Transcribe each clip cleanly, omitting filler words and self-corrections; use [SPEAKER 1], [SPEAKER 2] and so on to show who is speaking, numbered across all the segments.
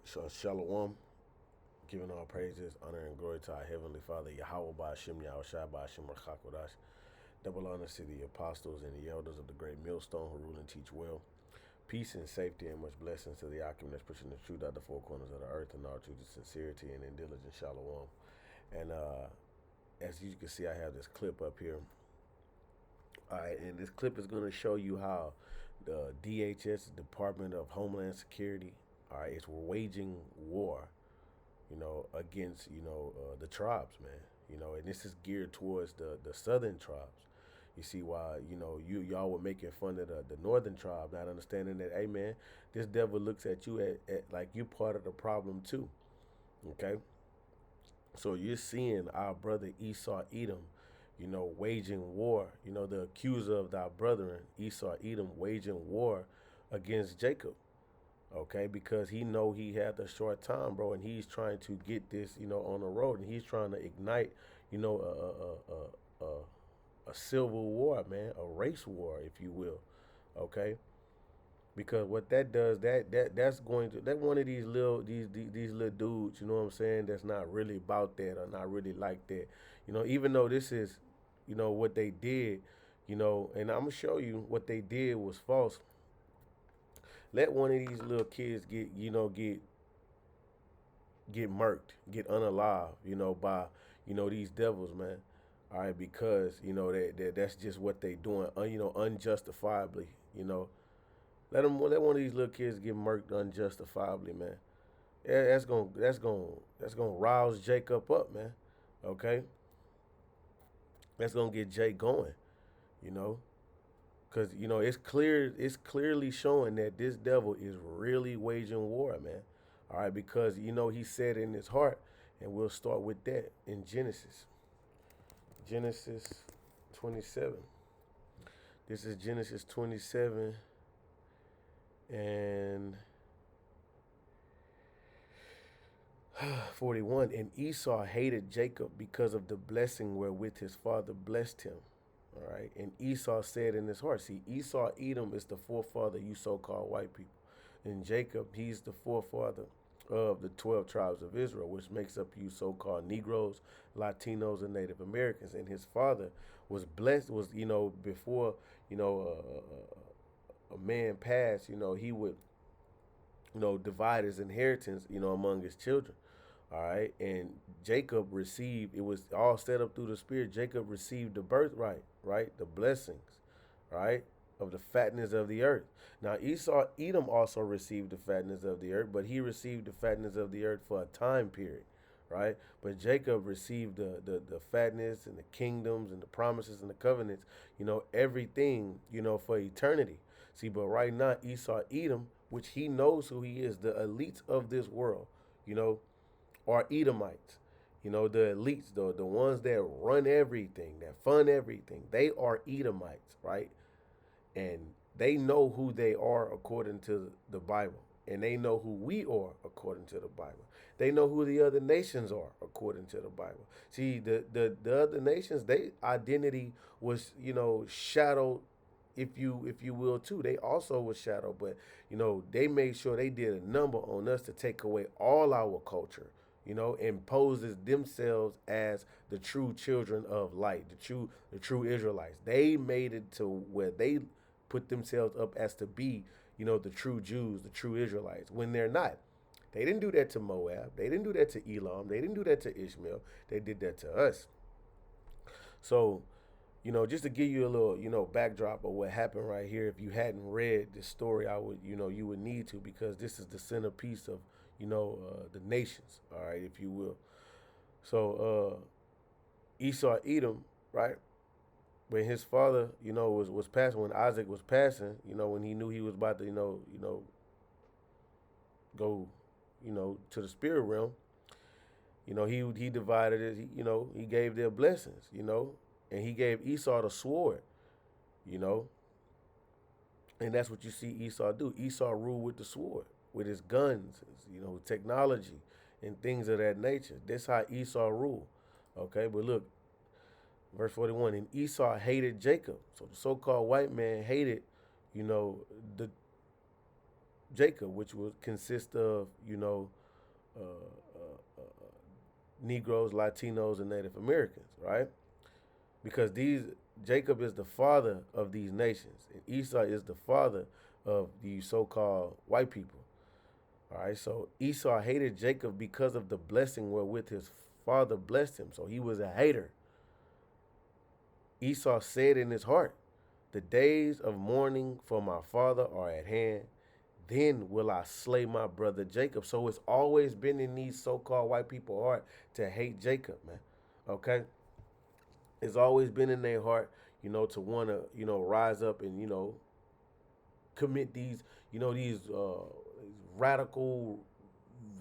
[SPEAKER 1] Shalom, giving all praises, honor, and glory to our Heavenly Father, Yahweh Ba'ashem, Yahushua Ba'ashem, Rachakodash. Double honors to the apostles and the elders of the great millstone who rule and teach well. Peace and safety and much blessings to the Akim that's pushing the truth out the four corners of the earth and all truth and sincerity and in diligent Shalom. And as you can see, I have this clip up here. All right, and this clip is going to show you how the DHS, Department of Homeland Security, all right, is waging war, against, the tribes, man. And this is geared towards the southern tribes. You see why, y'all were making fun of the northern tribe, not understanding that, hey, man, this devil looks at you at like you part of the problem too, okay? So you're seeing our brother Esau Edom, waging war, the accuser of thy brethren, Esau Edom, waging war against Jacob, okay, because he know he had the short time, bro, and he's trying to get this, on the road, and he's trying to ignite, a civil war, man, a race war, if you will, okay, because what that does, that's going to that one of these little dudes, you know what I'm saying, that's not really about that or not really like that, even though this is, what they did, and I'm gonna show you what they did was false. Let one of these little kids get murked, get unalive, by these devils, man. All right, because that's just what they doing, unjustifiably. Let one of these little kids get murked unjustifiably, man. Yeah, that's gonna rouse Jacob up, man. Okay, that's gonna get Jake going. You know, because it's clearly showing that this devil is really waging war, man. All right, because he said in his heart, and we'll start with that in Genesis 27. This is Genesis 27 and 41. And Esau hated Jacob because of the blessing wherewith his father blessed him. All right. And Esau said in his heart, see, Esau, Edom is the forefather, you so called white people. And Jacob, he's the forefather of the 12 tribes of Israel, which makes up you so called Negroes, Latinos, and Native Americans. And his father was blessed, before, a man passed, he would, divide his inheritance, among his children. All right. And Jacob received, it was all set up through the Spirit. Jacob received the birthright, right? The blessings, right? Of the fatness of the earth. Now, Edom also received the fatness of the earth, but he received the fatness of the earth for a time period, right? But Jacob received the fatness and the kingdoms and the promises and the covenants, everything, for eternity. See, but right now, Esau, Edom, which he knows who he is, the elites of this world, are Edomites. The elites, the ones that run everything, that fund everything, they are Edomites, right? And they know who they are according to the Bible. And they know who we are according to the Bible. They know who the other nations are according to the Bible. See, the other nations, they identity was, shadowed, if you will too. They also was shadowed, but they made sure they did a number on us to take away all our culture, and poses themselves as the true children of light, the true Israelites. They made it to where they put themselves up as to be, the true Jews, the true Israelites, when they're not. They didn't do that to Moab. They didn't do that to Elam. They didn't do that to Ishmael. They did that to us. So, just to give you a little, backdrop of what happened right here, if you hadn't read this story, I would, you would need to, because this is the centerpiece of, the nations, all right, if you will. So, Esau, Edom, right? When his father, was passing, when Isaac was passing, when he knew he was about to, go, to the spirit realm, he divided it. He gave their blessings, and he gave Esau the sword, you know, and that's what you see Esau do. Esau ruled with the sword, with his guns, technology, and things of that nature. That's how Esau ruled. Okay, but look, verse 41, and Esau hated Jacob. So the so-called white man hated, the Jacob, which would consist of, uh, Negroes, Latinos, and Native Americans, right? Because Jacob is the father of these nations, and Esau is the father of these so-called white people. All right, so Esau hated Jacob because of the blessing wherewith his father blessed him. So he was a hater. Esau said in his heart, "The days of mourning for my father are at hand. Then will I slay my brother Jacob." So it's always been in these so-called white people's heart to hate Jacob, man. Okay? It's always been in their heart, to want to, rise up and, commit these radical,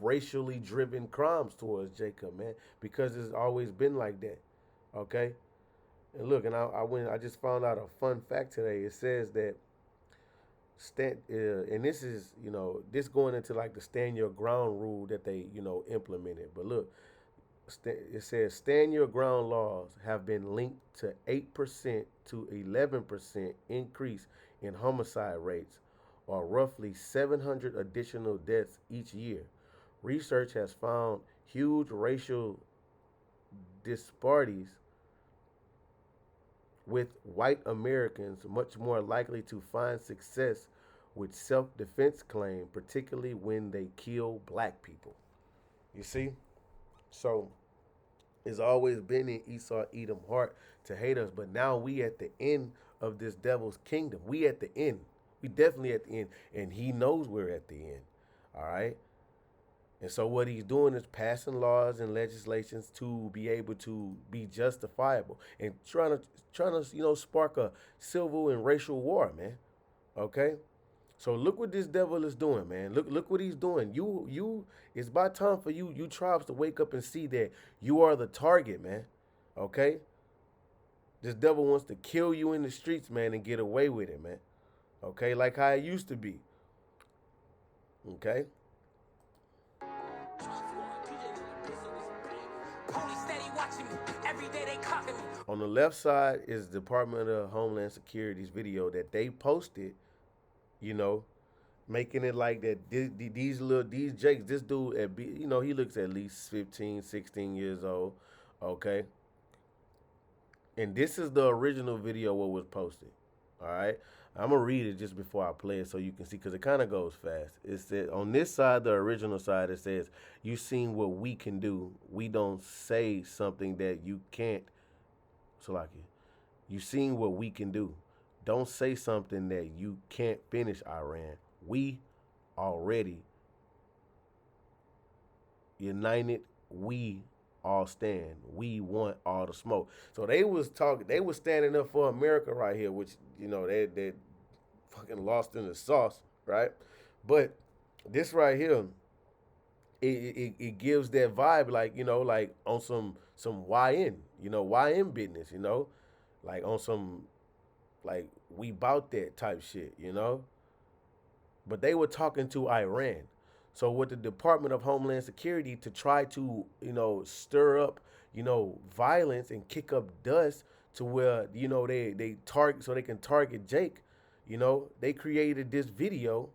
[SPEAKER 1] racially driven crimes towards Jacob, man, because it's always been like that. Okay? And look, and I just found out a fun fact today. It says that and this is, this going into like the stand your ground rule that they, implemented. But look, it says stand your ground laws have been linked to 8% to 11% increase in homicide rates, or roughly 700 additional deaths each year. Research has found huge racial disparities, with white Americans much more likely to find success with self-defense claim, particularly when they kill black people. You see? So it's always been in Esau Edom heart to hate us, but now we at the end of this devil's kingdom. We at the end. We definitely at the end, and he knows we're at the end. All right? And so what he's doing is passing laws and legislations to be able to be justifiable, and trying to spark a civil and racial war, man. Okay? So look what this devil is doing, man. Look what he's doing. It's about time for you tribes to wake up and see that you are the target, man. Okay? This devil wants to kill you in the streets, man, and get away with it, man. Okay? Like how it used to be. Okay? On the left side is Department of Homeland Security's video that they posted, you know, making it like that these Jakes, this dude he looks at least 15, 16 years old, okay? And this is the original video what was posted. All right? I'm gonna read it just before I play it so you can see, because it kind of goes fast. It said on this side, the original side, it says, "You seen what we can do. We don't say something that you can't." Salaki, you seen what we can do. Don't say something that you can't finish, Iran. We already united. We all stand. We want all the smoke. So they was talking. They was standing up for America right here, which they fucking lost in the sauce, right? But this right here, it gives that vibe, like like on some YN business, like on some, like, we bout that type shit. But they were talking to Iran. So with the Department of Homeland Security, to try to, stir up, violence and kick up dust to where, they target, so they can target Jake, they created this video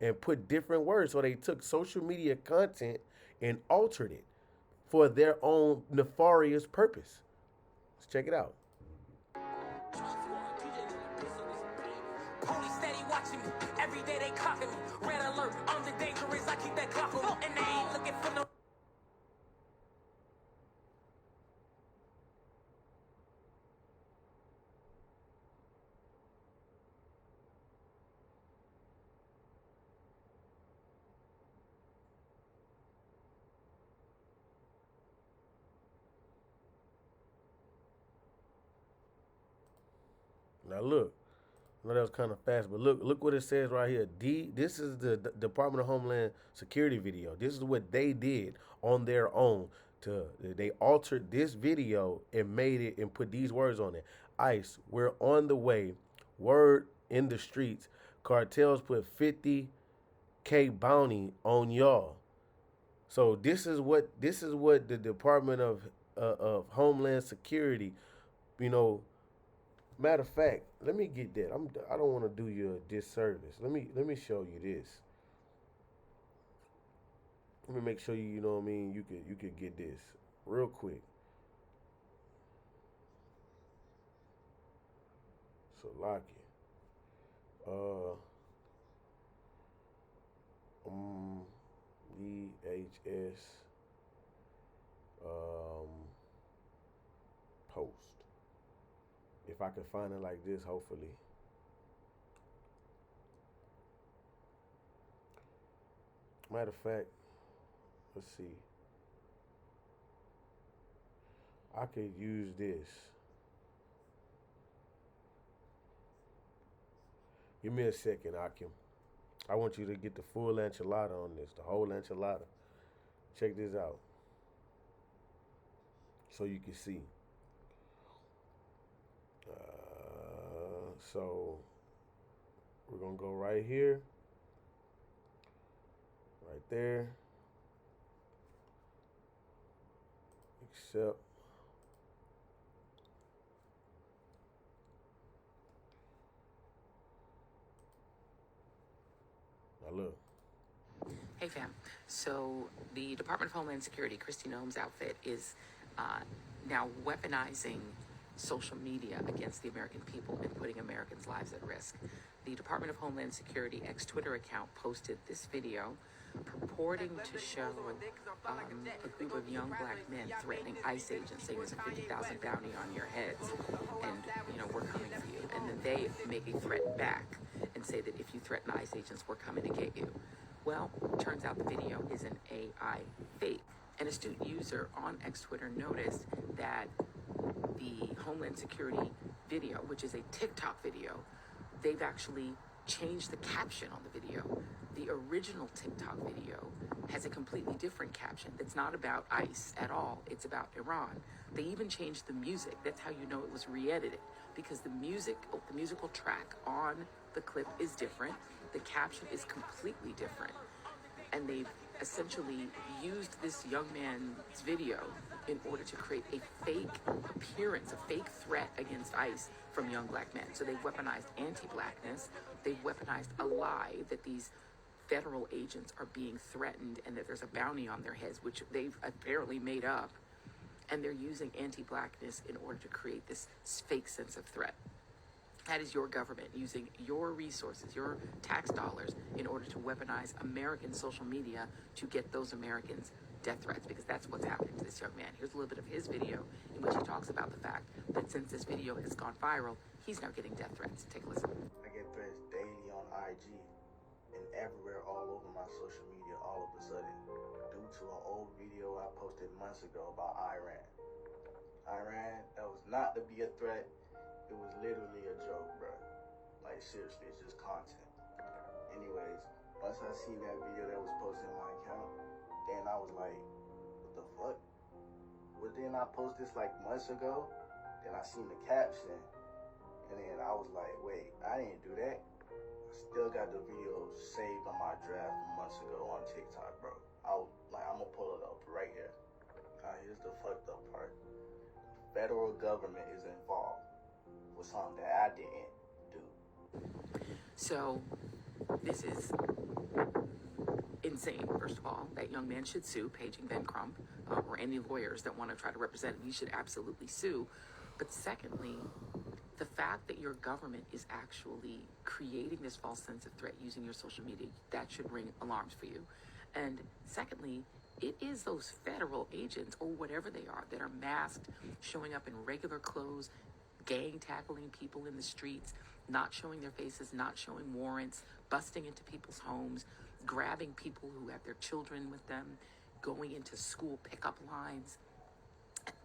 [SPEAKER 1] and put different words. So they took social media content and altered it for their own nefarious purpose. Let's check it out. Police steady watching me. Every day they clocking me. Red alert, I'm the dangerous. I keep that clock on. And they ain't looking for no. Now look. I know that was kind of fast, but look what it says right here. This is the Department of Homeland Security video. This is what they did on their own. They altered this video and made it and put these words on it. ICE, we're on the way. Word in the streets. Cartels put 50K bounty on y'all. So this is what the Department of Homeland Security, you know. Matter of fact, let me get that. I don't want to do you a disservice. Let me show you this. Let me make sure you know what I mean. You could get this real quick. So lock it. Um, VHS um post. If I could find it like this, hopefully. Matter of fact, let's see. I could use this. Give me a second, Akim. I want you to get the full enchilada on this, the whole enchilada. Check this out so you can see. So we're gonna go right here, right there, accept. Now look.
[SPEAKER 2] Hey fam, so the Department of Homeland Security, Kristi Noem's outfit, is now weaponizing social media against the American people and putting Americans' lives at risk. The Department of Homeland Security ex-Twitter account posted this video purporting to show a group of young black men threatening ICE agents, saying there's a 50,000 bounty on your heads, and we're coming for you. And then they make a threat back and say that if you threaten ICE agents, we're coming to get you. Well, turns out the video is an AI fake. An astute user on ex-Twitter noticed that the Homeland Security video, which is a TikTok video, they've actually changed the caption on the video. The original TikTok video has a completely different caption that's not about ICE at all. It's about Iran. They even changed the music. That's how you know it was re-edited, because the musical track on the clip is different. The caption is completely different. And they've essentially used this young man's video in order to create a fake appearance, a fake threat against ICE from young black men. So they've weaponized anti-blackness. They've weaponized a lie that these federal agents are being threatened and that there's a bounty on their heads, which they've apparently made up. And they're using anti-blackness in order to create this fake sense of threat. That is your government using your resources, your tax dollars, in order to weaponize American social media to get those Americans death threats, because that's what's happening to this young man. Here's a little bit of his video in which he talks about the fact that since this video has gone viral, he's now getting death threats. Take a listen.
[SPEAKER 3] I get threats daily on IG and everywhere all over my social media all of a sudden due to an old video I posted months ago about Iran. Iran, that was not to be a threat. It was literally a joke, bro. Like, seriously, it's just content. Anyways, once I seen that video that was posted on my account, then I was like, what the fuck? Well, then I posted this like months ago. Then I seen the caption. And then I was like, wait, I didn't do that. I still got the video saved on my draft months ago on TikTok, bro. I'm gonna pull it up right here. Here's the fucked up part. Federal government is involved with something that I didn't do.
[SPEAKER 2] So this is insane. First of all, that young man should sue, paging Ben Crump, or any lawyers that want to try to represent him. He should absolutely sue. But secondly, the fact that your government is actually creating this false sense of threat using your social media, that should ring alarms for you. And secondly, it is those federal agents, or whatever they are, that are masked, showing up in regular clothes, gang tackling people in the streets, not showing their faces, not showing warrants, busting into people's homes, grabbing people who have their children with them, going into school pickup lines.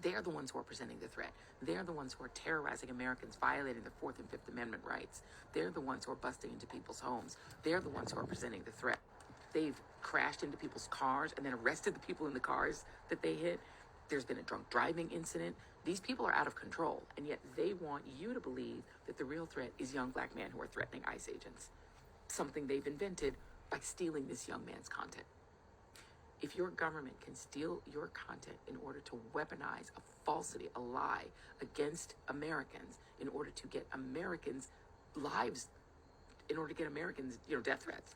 [SPEAKER 2] They're the ones who are presenting the threat. They're the ones who are terrorizing Americans, violating the Fourth and Fifth Amendment rights. They're the ones who are busting into people's homes. They're the ones who are presenting the threat. They've crashed into people's cars and then arrested the people in the cars that they hit. There's been a drunk driving incident. These people are out of control, and yet they want you to believe that the real threat is young black men who are threatening ICE agents, something they've invented by stealing this young man's content. If your government can steal your content in order to weaponize a falsity, a lie against Americans, in order to get Americans' lives, in order to get Americans, death threats,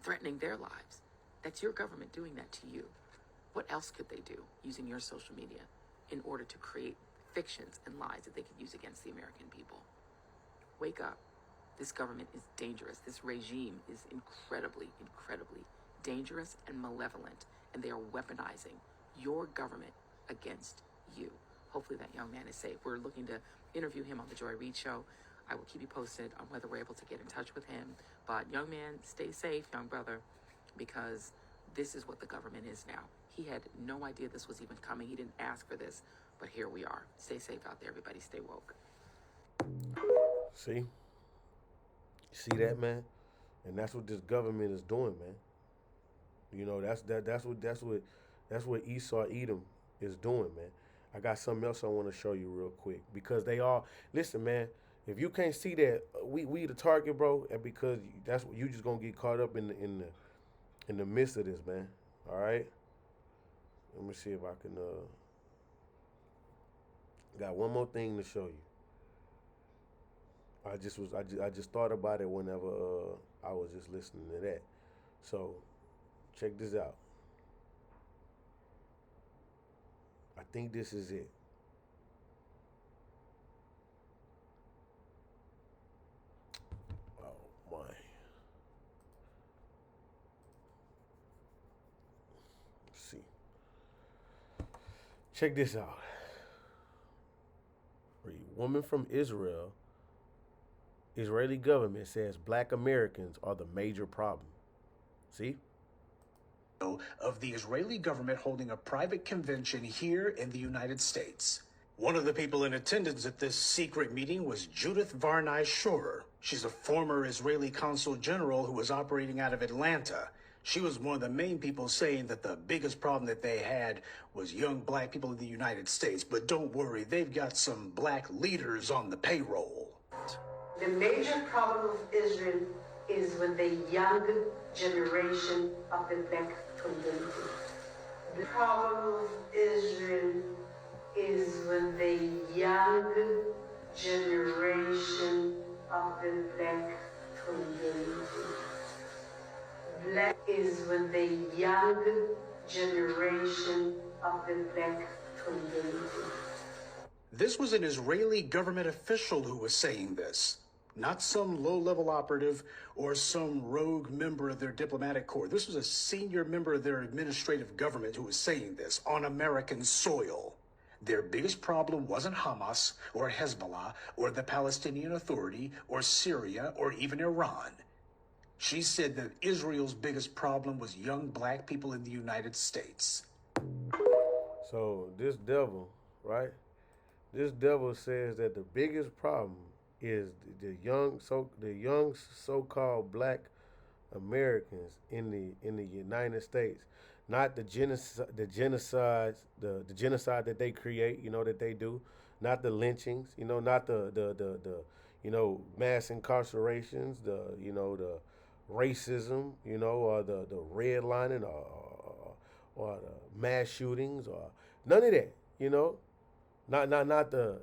[SPEAKER 2] threatening their lives, That's your government doing that to you. What else could they do using your social media in order to create fictions and lies that they could use against the American people? Wake up. This government is dangerous. This regime is incredibly, incredibly dangerous and malevolent, and they are weaponizing your government against you. Hopefully that young man is safe. We're looking to interview him on the Joy Reid Show. I will keep you posted on whether we're able to get in touch with him. But young man, stay safe, young brother, because this is what the government is now. He had no idea this was even coming. He didn't ask for this, but here we are. Stay safe out there, everybody. Stay woke.
[SPEAKER 1] See? See that, man? And that's what this government is doing, man. You know, that's what Esau Edom is doing, man. I got something else I want to show you real quick because they all listen, man. If you can't see that, we the target, bro, and because that's what you just gonna get caught up in the midst of this, man. All right. Let me see if I can. Got one more thing to show you. I just thought about it whenever I was just listening to that. So check this out. I think this is it. Oh my. Let's see. Check this out. A woman from Israel, Israeli government says black Americans are the major problem. See?
[SPEAKER 4] Of the Israeli government holding a private convention here in the United States. One of the people in attendance at this secret meeting was Judith Varnai Shorer. She's a former Israeli consul general who was operating out of Atlanta. She was one of the main people saying that the biggest problem that they had was young black people in the United States. But don't worry, they've got some black leaders on the payroll.
[SPEAKER 5] The major problem of Israel is with the young generation of the black community. The problem of Israel is with the young generation of the black community. Black is with the young generation of the black community.
[SPEAKER 4] This was an Israeli government official who was saying this, not some low-level operative or some rogue member of their diplomatic corps. This was a senior member of their administrative government who was saying this on American soil. Their biggest problem wasn't Hamas or Hezbollah or the Palestinian Authority or Syria or even Iran. She said that Israel's biggest problem was young black people in the United States.
[SPEAKER 1] So this devil, right? This devil says that the biggest problem is the young so-called black Americans in the United States, not the genocide that they create, you know, that they do, not the lynchings, you know, not the mass incarcerations, the racism, you know, or the redlining or the mass shootings or none of that, you know. Not the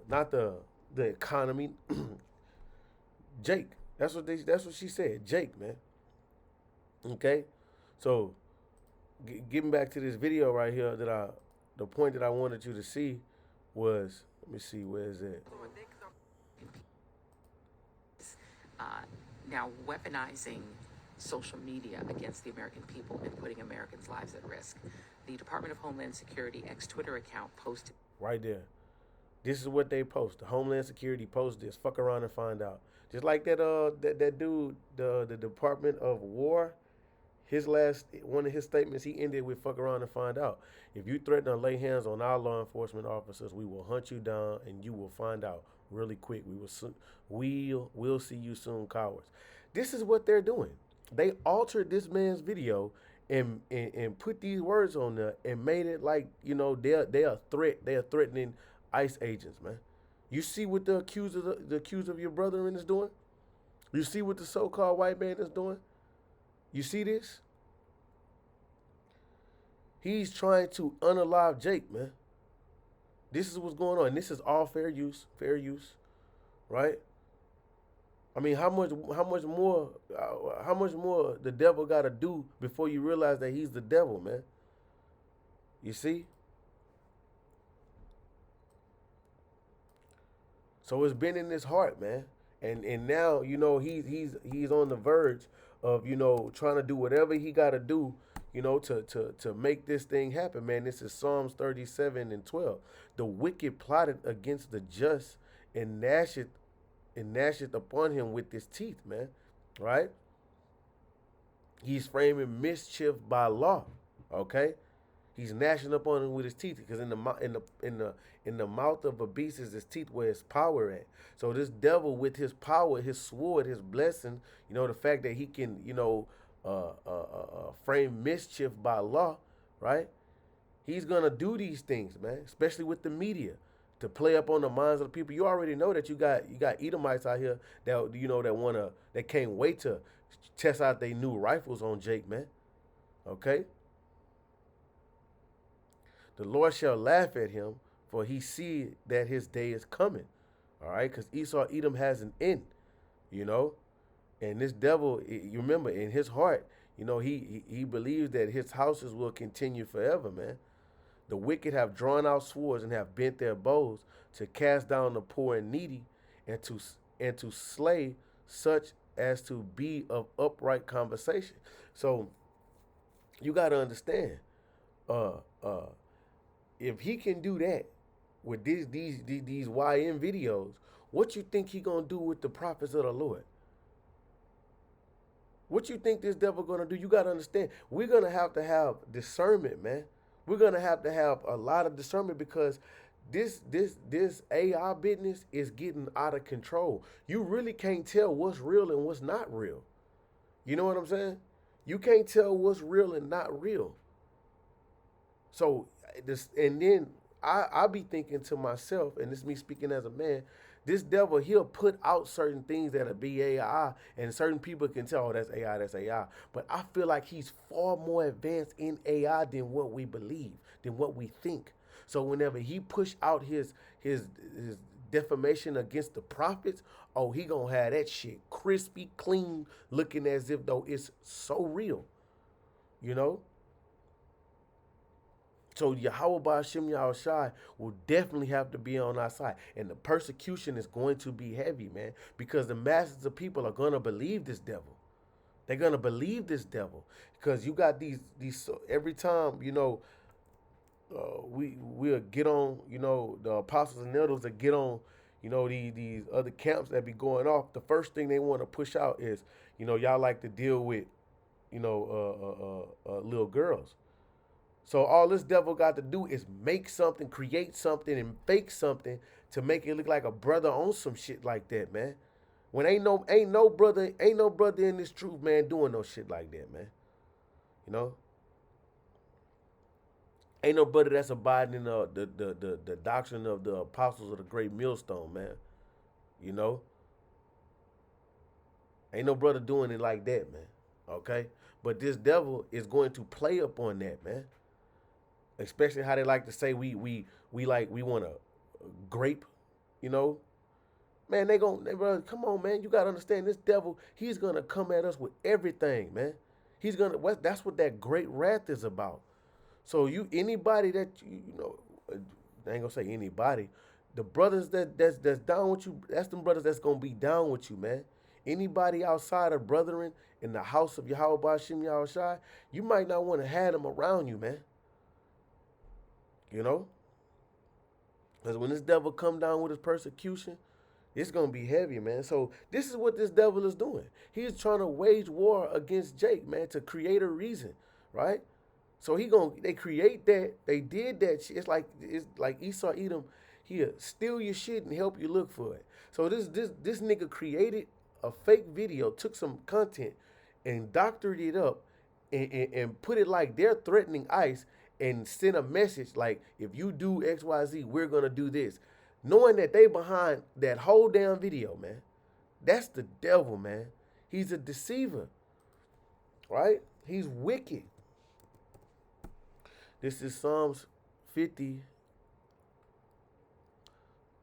[SPEAKER 1] economy. Jake. That's what she said. Jake, man. Okay? So getting back to this video right here the point that I wanted you to see was, let me see, where is it?
[SPEAKER 2] Now weaponizing social media against the American people and putting Americans' lives at risk. The Department of Homeland Security ex-Twitter account posted.
[SPEAKER 1] Right there. This is what they post. The Homeland Security post this. Fuck around and find out. Just like that that dude, the Department of War, one of his statements, he ended with fuck around and find out. If you threaten to lay hands on our law enforcement officers, we will hunt you down and you will find out really quick. We'll see you soon, cowards. This is what they're doing. They altered this man's video and put these words on there and made it like, you know, they're a threat. They are threatening ICE agents, man. You see what the accuser of your brother is doing? You see what the so-called white man is doing? You see this? He's trying to unalive Jake, man. This is what's going on. This is all fair use, right? I mean, how much more the devil got to do before you realize that he's the devil, man? You see? So it's been in his heart, man. And now, he's on the verge of, trying to do whatever he got to do, to make this thing happen, man. This is Psalms 37 and 12. The wicked plotted against the just and gnasheth upon him with his teeth, man. Right? He's framing mischief by law. Okay? He's gnashing up on him with his teeth because in the mouth of a beast is his teeth where his power at. So this devil with his power, his sword, his blessing, the fact that he can, frame mischief by law, right? He's gonna do these things, man, especially with the media, to play up on the minds of the people. You already know that you got Edomites out here that can't wait to test out their new rifles on Jake, man. Okay? The Lord shall laugh at him, for he see that his day is coming. All right, because Esau Edom has an end, you know, and this devil, you remember, in his heart, he believes that his houses will continue forever, man. The wicked have drawn out swords and have bent their bows to cast down the poor and needy, and to slay such as to be of upright conversation. So you got to understand, uh, uh, if he can do that with these YN videos, what you think he gonna do with the prophets of the Lord? What you think this devil gonna do? You gotta understand, we're gonna have to have discernment, man. We're gonna have to have a lot of discernment because this AI business is getting out of control. You really can't tell what's real and what's not real. You know what I'm saying? You can't tell what's real and not real. So this, and then I be thinking to myself, and this is me speaking as a man, this devil, he'll put out certain things that'll be AI, and certain people can tell, oh, that's AI, that's AI. But I feel like he's far more advanced in AI than what we believe, than what we think. So whenever he push out his defamation against the prophets, oh, he gonna have that shit crispy, clean, looking as if though it's so real, you know? So Yahweh Ba'Shem Yahushai will definitely have to be on our side. And the persecution is going to be heavy, man, because the masses of people are going to believe this devil. They're going to believe this devil because you got these so every time, we'll get on, the apostles and elders that get on, these other camps that be going off. The first thing they want to push out is, y'all like to deal with, little girls. So all this devil got to do is make something, create something, and fake something to make it look like a brother on some shit like that, man. When ain't no brother in this truth, man, doing no shit like that, man. You know, ain't no brother that's abiding in the doctrine of the apostles of the great millstone, man. You know, ain't no brother doing it like that, man. Okay, but this devil is going to play up on that, man. Especially how they like to say we want to grape, you know. Man, brother, come on, man. You gotta understand this devil. He's gonna come at us with everything, man. That's what that great wrath is about. So anybody that I ain't gonna say anybody. The brothers that's down with you, that's them brothers that's gonna be down with you, man. Anybody outside of brethren in the house of Yahweh Ba'Shem Yahushai, you might not want to have them around you, man. You know? Because when this devil come down with his persecution, it's going to be heavy, man. So this is what this devil is doing. He's trying to wage war against Jake, man, to create a reason, right? So they create that. They did that shit. It's like Esau Edom. He'll steal your shit and help you look for it. So this nigga created a fake video, took some content and doctored it up and put it like they're threatening ICE and send a message like, if you do XYZ, we're going to do this. Knowing that they behind that whole damn video, man. That's the devil, man. He's a deceiver, right? He's wicked. This is Psalms 50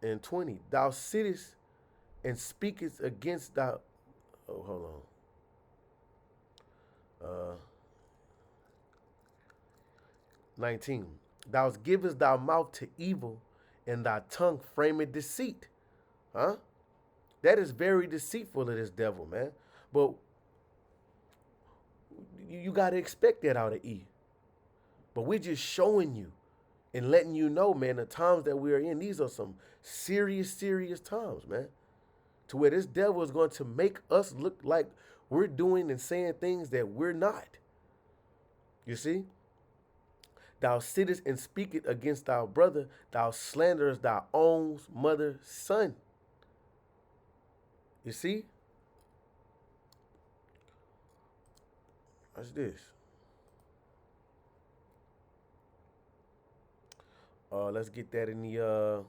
[SPEAKER 1] and 20. Thou sittest and speakest against thy. Oh, hold on. 19. Thou givest thy mouth to evil, and thy tongue frameth deceit. Huh? That is very deceitful of this devil, man. But you got to expect that out of E. But we're just showing you and letting you know, man, the times that we are in, these are some serious, serious times, man. To where this devil is going to make us look like we're doing and saying things that we're not. You see? Thou sittest and speakest against thy brother, thou slanderest thy own mother's son. You see? What's this? Let's get that in the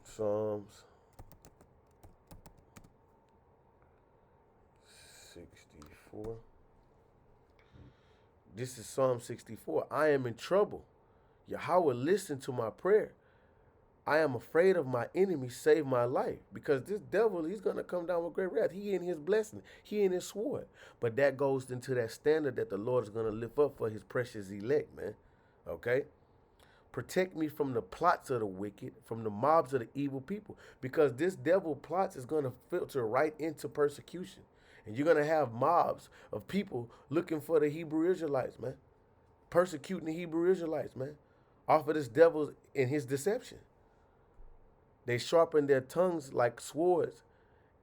[SPEAKER 1] Psalms 64. This is Psalm 64. I am in trouble. Yahweh, listen to my prayer. I am afraid of my enemies, save my life. Because this devil, he's going to come down with great wrath. He in his blessing. He in his sword. But that goes into that standard that the Lord is going to lift up for his precious elect, man. Okay? Protect me from the plots of the wicked, from the mobs of the evil people. Because this devil plots is going to filter right into persecution. And you're going to have mobs of people looking for the Hebrew Israelites, man. Persecuting the Hebrew Israelites, man. Off of this devil and his deception. They sharpen their tongues like swords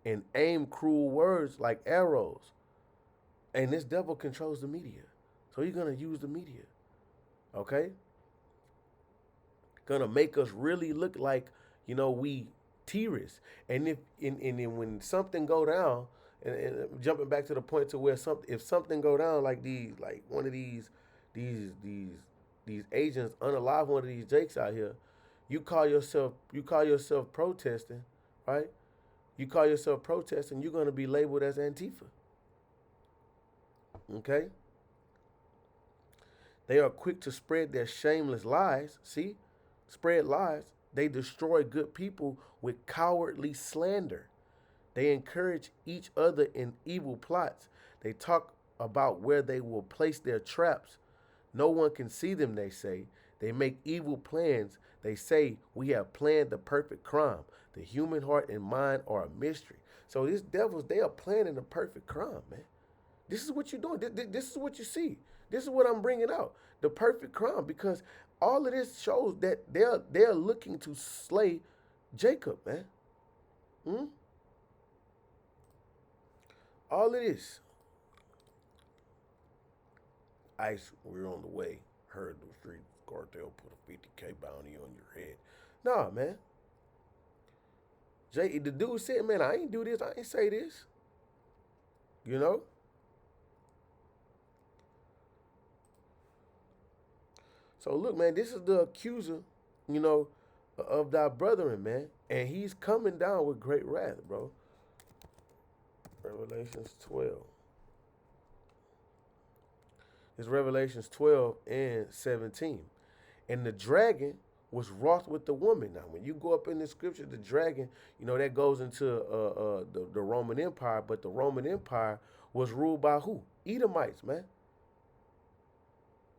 [SPEAKER 1] and aim cruel words like arrows. And this devil controls the media. So he's going to use the media. Okay? Going to make us really look like, we terrorists. And then when something go down, and jumping back to the point to where if something go down like one of these agents unalive one of these jakes out here, you call yourself protesting, right? You call yourself protesting, you're gonna be labeled as Antifa. Okay? They are quick to spread their shameless lies. See? Spread lies. They destroy good people with cowardly slander. They encourage each other in evil plots. They talk about where they will place their traps. No one can see them, they say. They make evil plans. They say, we have planned the perfect crime. The human heart and mind are a mystery. So these devils, they are planning the perfect crime, man. This is what you're doing. This is what you see. This is what I'm bringing out. The perfect crime. Because all of this shows that they're looking to slay Jacob, man. All of this. ICE, we're on the way. Heard the street cartel put a 50K bounty on your head. Nah, man. The dude said, man, I ain't do this. I ain't say this. You know? So look, man, this is the accuser, of thy brethren, man. And he's coming down with great wrath, bro. Revelations 12. It's Revelations 12 and 17. And the dragon was wroth with the woman. Now, when you go up in the scripture, the dragon, that goes into the Roman Empire. But the Roman Empire was ruled by who? Edomites, man.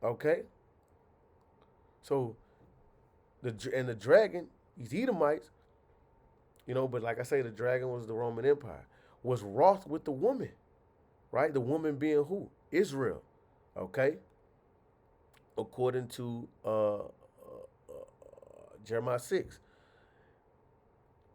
[SPEAKER 1] Okay? So, the dragon, these Edomites, but like I say, the dragon was the Roman Empire, was wroth with the woman, right? The woman being who? Israel, okay? According to Jeremiah 6.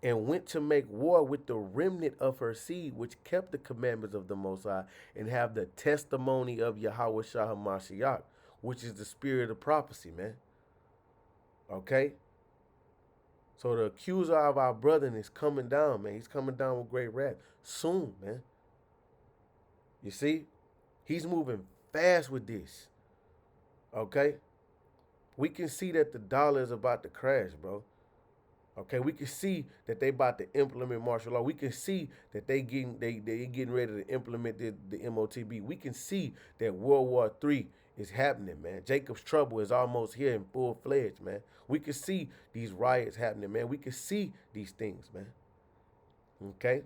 [SPEAKER 1] And went to make war with the remnant of her seed, which kept the commandments of the Most High, and have the testimony of Yahweh Shah HaMashiach, which is the spirit of prophecy, man. Okay? So the accuser of our brethren is coming down, man. He's coming down with great wrath soon, man. You see? He's moving fast with this. Okay? We can see that the dollar is about to crash, bro. Okay, we can see that they about to implement martial law. We can see that they getting ready to implement the MOTB. We can see that World War III is happening, man. Jacob's trouble is almost here in full fledged, man. We can see these riots happening, man. We can see these things, man. Okay,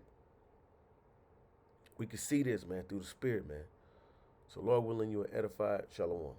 [SPEAKER 1] we can see this, man, through the spirit, man. So Lord willing, you are edified. Shalom.